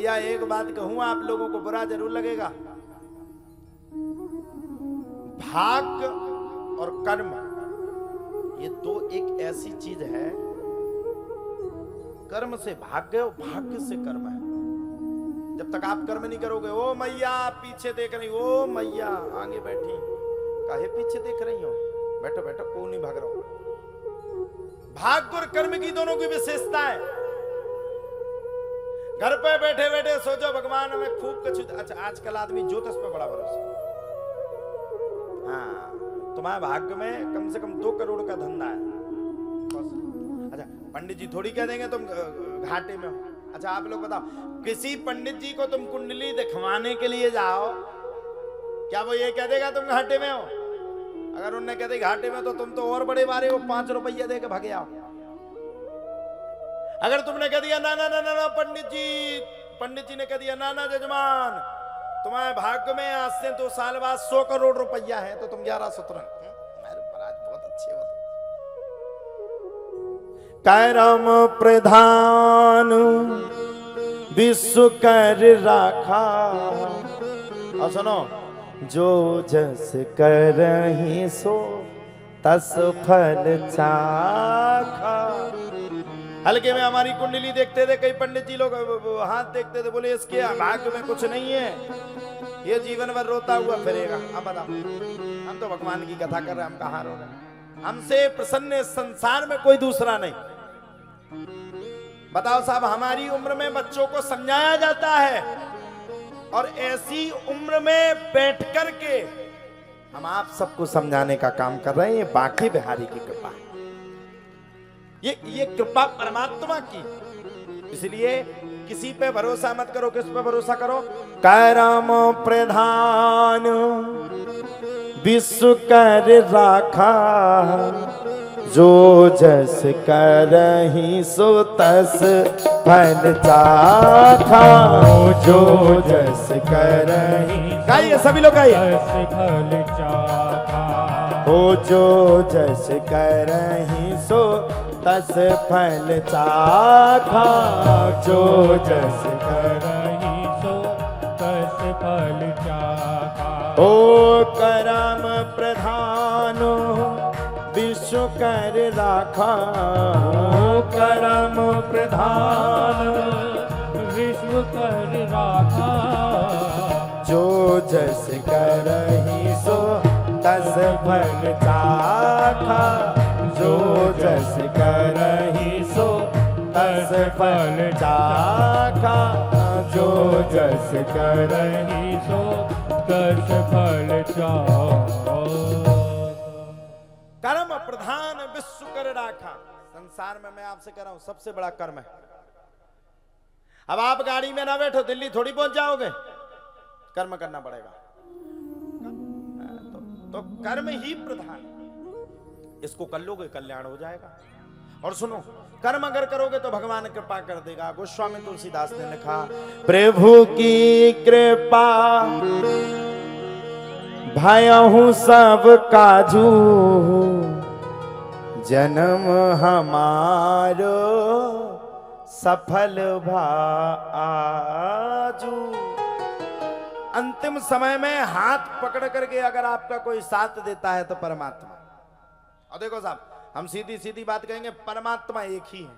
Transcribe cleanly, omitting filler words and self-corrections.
भैया एक बात कहूं, आप लोगों को बुरा जरूर लगेगा। भाग्य और कर्म ये दो एक ऐसी चीज है, कर्म से भाग्य और भाग्य से कर्म है। जब तक आप कर्म नहीं करोगे, ओ मैया पीछे देख रही, ओ मैया आगे बैठी, काहे पीछे देख रही हो, बैठो बैठो, को नहीं भाग रहा हो। भाग्य और कर्म की दोनों की विशेषता है। घर पे बैठे बैठे सोचो भगवान हमें खूब कुछ, अच्छा आजकल आदमी ज्योतिष पे बड़ा भरोसा। हाँ, तुम्हारे भाग्य में कम से कम 2 करोड़ का धंधा है। अच्छा पंडित जी थोड़ी कह देंगे तुम घाटे में हो। अच्छा आप लोग बताओ, किसी पंडित जी को तुम कुंडली दिखवाने के लिए जाओ, क्या वो ये कह देगा तुम घाटे में हो? अगर उन्होंने कह दी घाटे में, तो तुम तो और बड़े बारे हो, 5 रुपया दे के भागे आओ। अगर तुमने कह दिया ना ना ना ना, ना पंडित जी ने कह दिया ना ना जजमान, तुम्हारे भाग्य में आज से 2 साल बाद 100 करोड़ रुपया है, तो तुम 11 17 महाराज बहुत अच्छे हो। कर्म प्रधान विश्व कर राखा, और सुनो, जो जस करहि सो तस फल चाखा। हल्के में हमारी कुंडली देखते थे कई पंडित जी लोग, हाथ देखते थे, बोले इसके भाग्य में कुछ नहीं है, ये जीवन भर रोता हुआ फिरेगा। अब बताओ, हम तो भगवान की कथा कर रहे हैं, हम कहाँ रो रहे हैं? हमसे प्रसन्न संसार में कोई दूसरा नहीं। बताओ साहब, हमारी उम्र में बच्चों को समझाया जाता है, और ऐसी उम्र में बैठ कर के हम आप सबको समझाने का काम कर रहे हैं। ये बाकी बिहारी की कृपा है, ये कृपा परमात्मा की। इसलिए किसी पे भरोसा मत करो। किस पे भरोसा करो? कर्म प्रधान विश्व कर राखा, जो जस करहि सो तस फल चाखा। जो जस करहि, गाइए सभी लोग गाइए। फल चाखा, ओ जो जस करहि सो तस फल चाखा। जो जस करहि सो तस फल चाखा। ओ कर्म प्रधानो विश्व कर राखा। कर्म प्रधान विश्व कर राखा। जो जस करहि सो तस फल चाखा। जो जस करहि सो तस फल चाखा। जो जस करहि सो तस फल चाखा। कर्म प्रधान विश्व कर राखा। संसार में मैं आपसे कह रहा हूं सबसे बड़ा कर्म है। अब आप गाड़ी में ना बैठो, दिल्ली थोड़ी पहुंच जाओगे, कर्म करना पड़ेगा। तो कर्म ही प्रधान, इसको कर लोगे कल्याण हो जाएगा। और सुनो, कर्म अगर करोगे तो भगवान कृपा कर देगा। गोस्वामी तुलसीदास ने लिखा, प्रभु की कृपा भयहु सब काजू। जन्म हमारो सफल भाजू। अंतिम समय में हाथ पकड़ करके अगर आपका कोई साथ देता है तो परमात्मा। और देखो साहब, हम सीधी सीधी बात कहेंगे, परमात्मा एक ही है।